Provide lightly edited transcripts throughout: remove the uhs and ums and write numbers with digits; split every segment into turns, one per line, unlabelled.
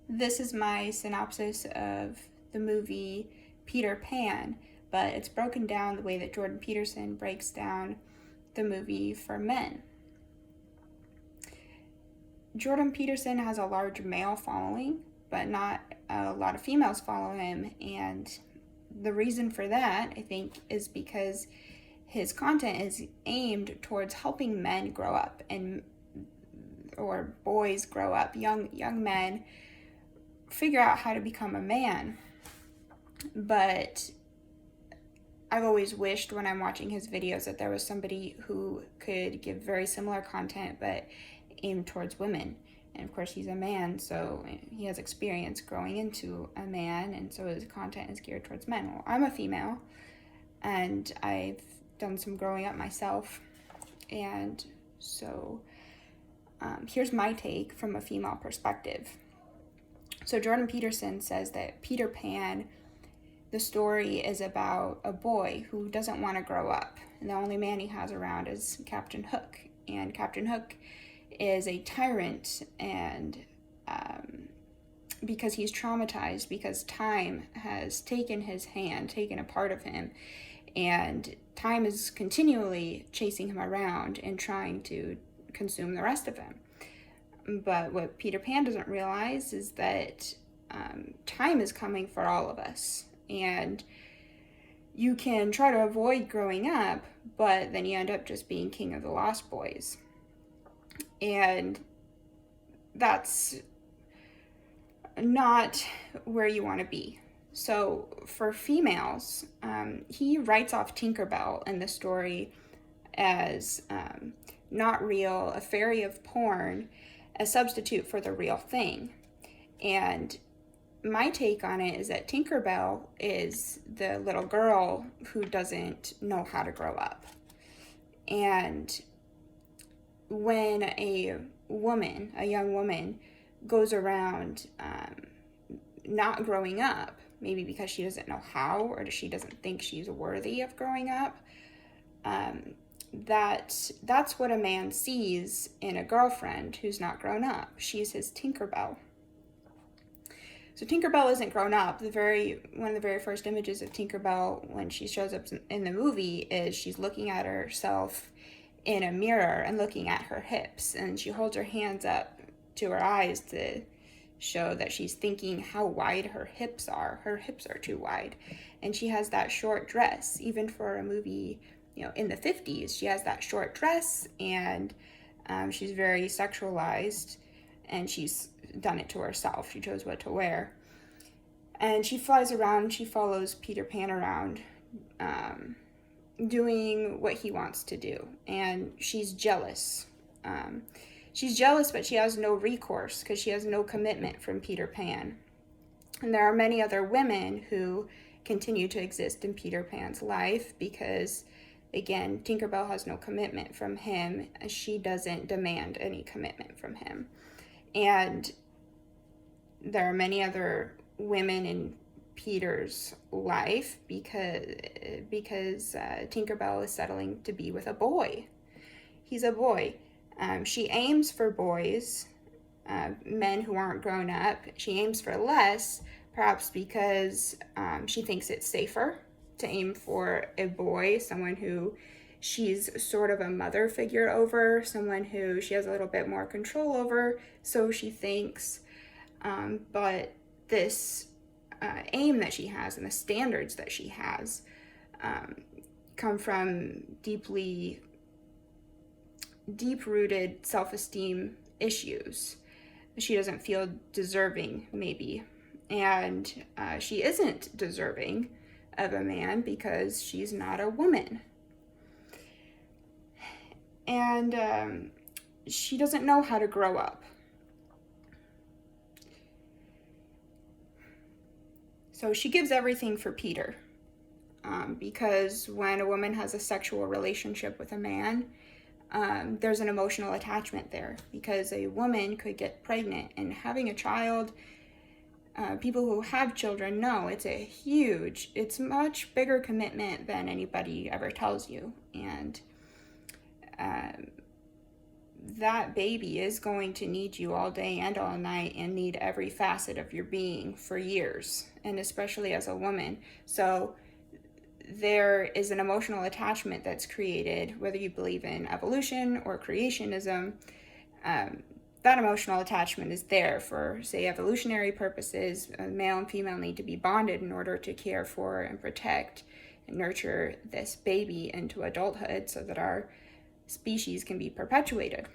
This is my synopsis of the movie Peter Pan, but it's broken down the way that Jordan Peterson breaks down the movie for men. Jordan Peterson has a large male following, but not a lot of females follow him, and the reason for that, I think, is because his content is aimed towards helping men grow up or boys grow up, young men figure out how to become a man. But I've always wished when I'm watching his videos that there was somebody who could give very similar content but aimed towards women. And of course, he's a man, so he has experience growing into a man, and so his content is geared towards men. Well, I'm a female, and I've done some growing up myself, and so here's my take from a female perspective. So Jordan Peterson says that Peter Pan, the story is about a boy who doesn't want to grow up, and the only man he has around is Captain Hook, and Captain Hook is a tyrant, and because he's traumatized, because time has taken his hand, taken a part of him, and time is continually chasing him around and trying to consume the rest of him. But what Peter Pan doesn't realize is that time is coming for all of us, and you can try to avoid growing up, but then you end up just being king of the Lost Boys. And that's not where you want to be. So for females, he writes off Tinkerbell in the story as not real, a fairy of porn, a substitute for the real thing. And my take on it is that Tinkerbell is the little girl who doesn't know how to grow up. And when a young woman, goes around not growing up, maybe because she doesn't know how, or she doesn't think she's worthy of growing up, that's what a man sees in a girlfriend who's not grown up. She's his Tinkerbell. So Tinkerbell isn't grown up. One of the very first images of Tinkerbell when she shows up in the movie is she's looking at herself in a mirror and looking at her hips, and she holds her hands up to her eyes to show that she's thinking how wide her hips are. Her hips are too wide, and she has that short dress. Even for a movie, in the 50s, she has that short dress, and she's very sexualized, and she's done it to herself. She chose what to wear, and she flies around. She follows Peter Pan around, doing what he wants to do, and she's jealous. She's jealous, but she has no recourse because she has no commitment from Peter Pan. And there are many other women who continue to exist in Peter Pan's life because, again, Tinkerbell has no commitment from him. She doesn't demand any commitment from him. And there are many other women in Peter's life because Tinkerbell is settling to be with a boy. He's a boy. She aims for boys, men who aren't grown up. She aims for less, perhaps because she thinks it's safer to aim for a boy, someone who she's sort of a mother figure over, someone who she has a little bit more control over, so she thinks. But this aim that she has and the standards that she has come from deep-rooted self-esteem issues. She doesn't feel deserving, maybe, and she isn't deserving of a man because she's not a woman, and she doesn't know how to grow up. So she gives everything for Peter, because when a woman has a sexual relationship with a man, there's an emotional attachment there, because a woman could get pregnant, and having a child, people who have children know it's much bigger commitment than anybody ever tells you. And that baby is going to need you all day and all night and need every facet of your being for years, and especially as a woman. So there is an emotional attachment that's created, whether you believe in evolution or creationism. That emotional attachment is there for, say, evolutionary purposes. Male and female need to be bonded in order to care for and protect and nurture this baby into adulthood so that our species can be perpetuated.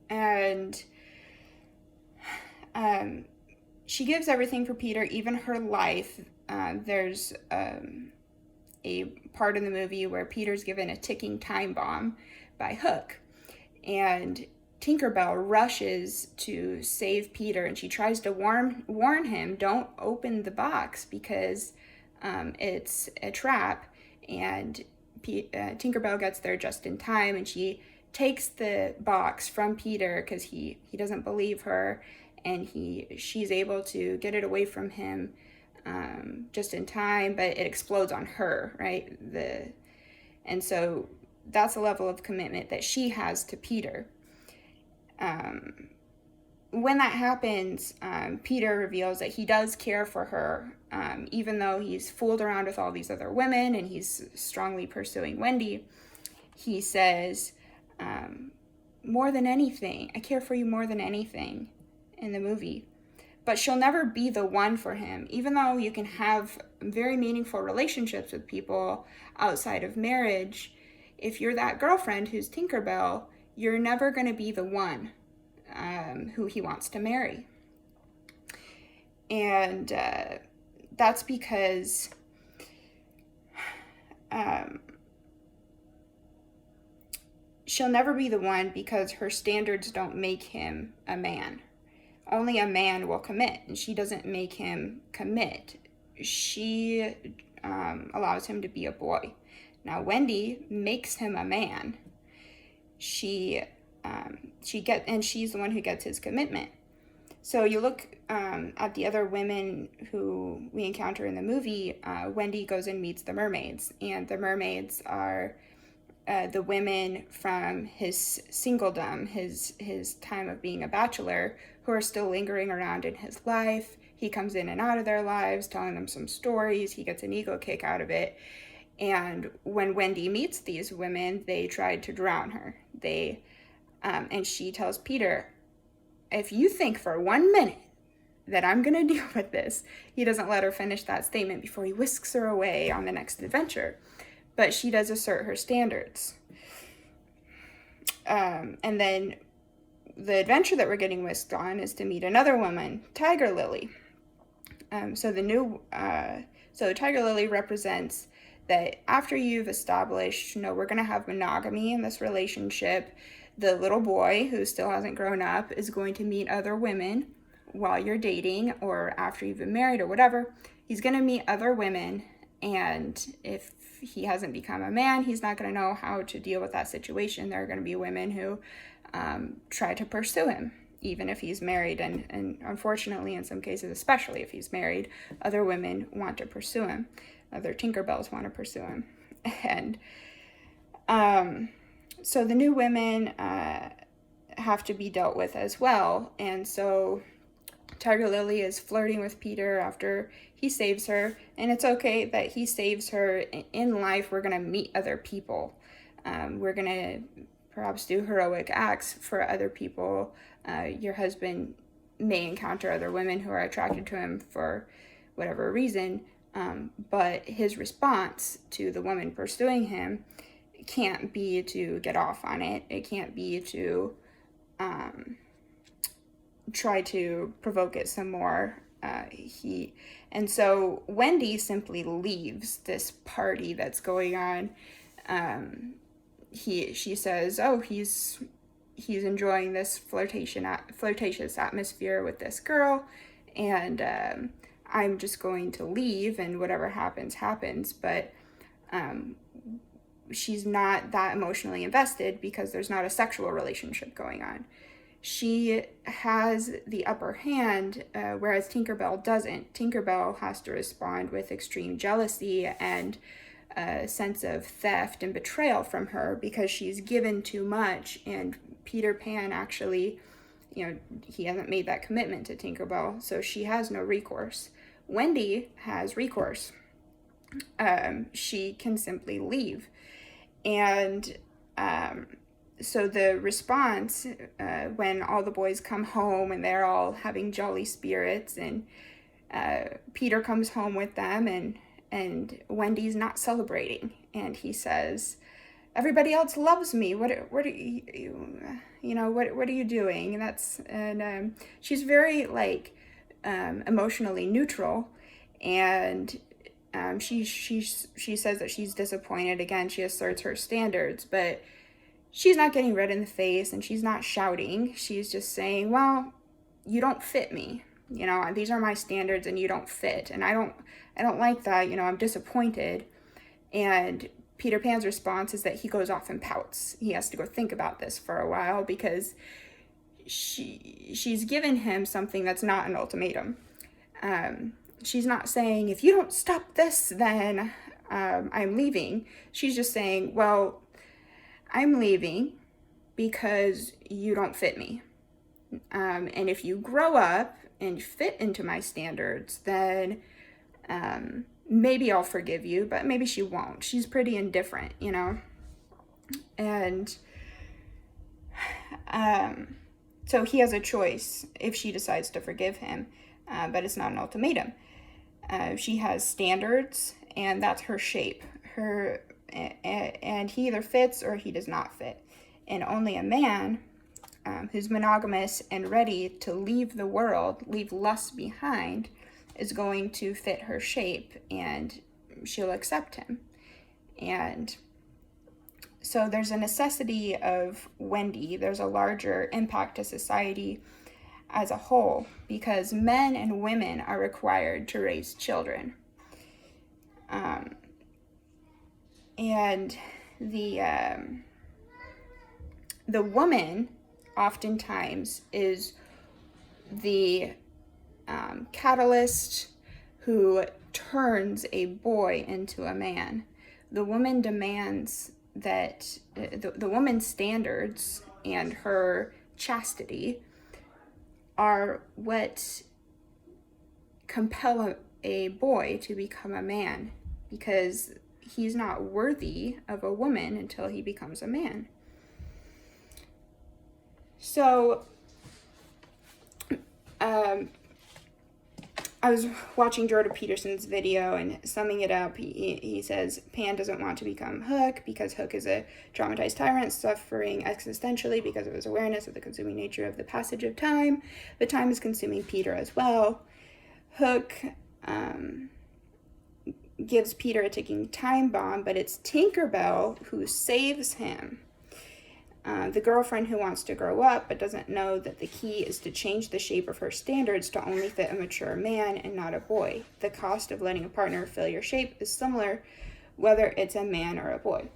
And she gives everything for Peter, even her life. There's a part in the movie where Peter's given a ticking time bomb by Hook, and Tinkerbell rushes to save Peter, and she tries to warn him, don't open the box because it's a trap. And Tinkerbell gets there just in time, and she takes the box from Peter because he doesn't believe her, and she's able to get it away from him just in time, but it explodes on her, right? And so that's a level of commitment that she has to Peter. When that happens, Peter reveals that he does care for her, even though he's fooled around with all these other women and he's strongly pursuing Wendy. He says, more than anything, I care for you more than anything in the movie. But she'll never be the one for him, even though you can have very meaningful relationships with people outside of marriage. If you're that girlfriend who's Tinkerbell, you're never going to be the one who he wants to marry. And that's because she'll never be the one because her standards don't make him a man. Only a man will commit, and she doesn't make him commit. She allows him to be a boy. Now, Wendy makes him a man. She's the one who gets his commitment. So you look at the other women who we encounter in the movie. Wendy goes and meets the mermaids, and the mermaids are the women from his singledom, his time of being a bachelor, who are still lingering around in his life. He comes in and out of their lives, telling them some stories. He gets an ego kick out of it. And when Wendy meets these women, they tried to drown her. And she tells Peter, if you think for 1 minute that I'm going to deal with this, he doesn't let her finish that statement before he whisks her away on the next adventure. But she does assert her standards. And then the adventure that we're getting whisked on is to meet another woman, Tiger Lily. So Tiger Lily represents that after you've established, we're going to have monogamy in this relationship, the little boy who still hasn't grown up is going to meet other women while you're dating or after you've been married or whatever. He's going to meet other women, and if he hasn't become a man, he's not going to know how to deal with that situation. There are going to be women who try to pursue him, even if he's married, and unfortunately, in some cases, especially if he's married, other women want to pursue him. Other Tinkerbells want to pursue him. And so the new women have to be dealt with as well. And so Tiger Lily is flirting with Peter after he saves her, and it's okay that he saves her. In life, we're going to meet other people. We're going to perhaps do heroic acts for other people. Your husband may encounter other women who are attracted to him for whatever reason, but his response to the woman pursuing him can't be to get off on it. It can't be to try to provoke it some more. And so Wendy simply leaves this party that's going on. She says, "Oh, he's enjoying this flirtatious atmosphere with this girl, and I'm just going to leave, and whatever happens, happens." But she's not that emotionally invested because there's not a sexual relationship going on. She has the upper hand, whereas Tinkerbell doesn't. Tinkerbell has to respond with extreme jealousy and a sense of theft and betrayal from her because she's given too much, and Peter Pan actually, he hasn't made that commitment to Tinkerbell, so she has no recourse. Wendy has recourse. She can simply leave. And so the response, when all the boys come home and they're all having jolly spirits, and Peter comes home with them, and Wendy's not celebrating, and he says, "Everybody else loves me. What are you doing?" And she's very emotionally neutral, and she says that she's disappointed. Again, she asserts her standards, but she's not getting red in the face, and she's not shouting. She's just saying, "Well, you don't fit me. These are my standards, and you don't fit, and I don't like that. I'm disappointed." And Peter Pan's response is that he goes off and pouts. He has to go think about this for a while because she's given him something that's not an ultimatum. She's not saying, "If you don't stop this, then I'm leaving." She's just saying, "Well, I'm leaving because you don't fit me. And if you grow up and fit into my standards, then maybe I'll forgive you," but maybe she won't. She's pretty indifferent, And so he has a choice if she decides to forgive him, but it's not an ultimatum. She has standards, and that's her shape. And he either fits or he does not fit. And only a man who's monogamous and ready to leave the world, leave lust behind, is going to fit her shape, and she'll accept him. And so there's a necessity of Wendy. There's a larger impact to society as a whole, because men and women are required to raise children. And the woman oftentimes is the catalyst who turns a boy into a man. The woman demands that the woman's standards and her chastity are what compel a boy to become a man, because he's not worthy of a woman until he becomes a man. So I was watching Jordan Peterson's video, and summing it up, he says Pan doesn't want to become Hook because Hook is a traumatized tyrant suffering existentially because of his awareness of the consuming nature of the passage of time. But time is consuming Peter as well. Hook gives Peter a ticking time bomb, but it's Tinkerbell who saves him. The girlfriend who wants to grow up but doesn't know that the key is to change the shape of her standards to only fit a mature man and not a boy. The cost of letting a partner fill your shape is similar whether it's a man or a boy.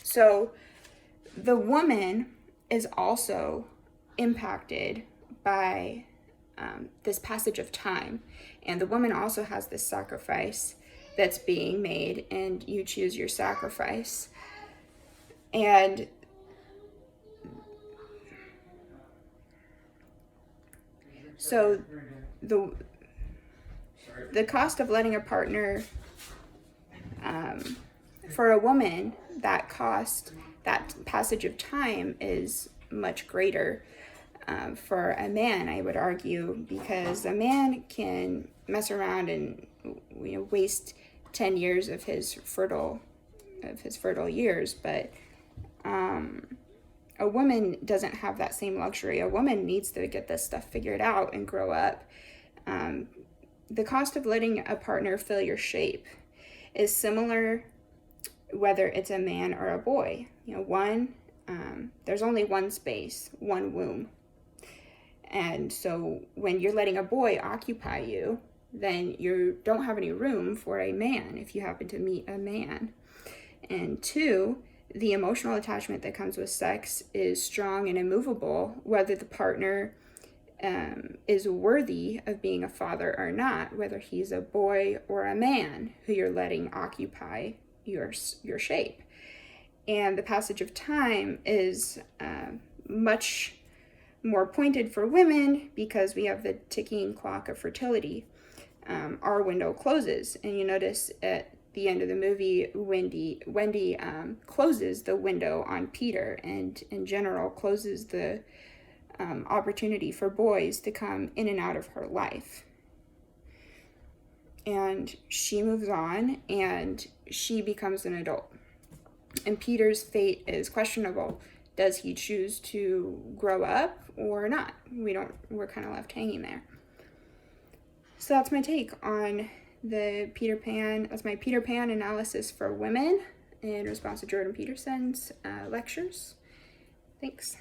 So the woman is also impacted by this passage of time, and the woman also has this sacrifice that's being made, and you choose your sacrifice. And so the cost of letting a partner, for a woman, that cost, that passage of time is much greater. For a man, I would argue, because a man can mess around and waste 10 years of his fertile years, but a woman doesn't have that same luxury. A woman needs to get this stuff figured out and grow up. The cost of letting a partner fill your shape is similar whether it's a man or a boy. There's only one space, one womb. And so when you're letting a boy occupy you, then you don't have any room for a man if you happen to meet a man. And two, the emotional attachment that comes with sex is strong and immovable, whether the partner is worthy of being a father or not, whether he's a boy or a man who you're letting occupy your shape. And the passage of time is much more pointed for women because we have the ticking clock of fertility. Our window closes, and you notice at the end of the movie, Wendy closes the window on Peter, and in general closes the opportunity for boys to come in and out of her life. And she moves on, and she becomes an adult. And Peter's fate is questionable. Does he choose to grow up or not? We're kind of left hanging there. So that's my take on the Peter Pan. That's my Peter Pan analysis for women in response to Jordan Peterson's lectures. Thanks.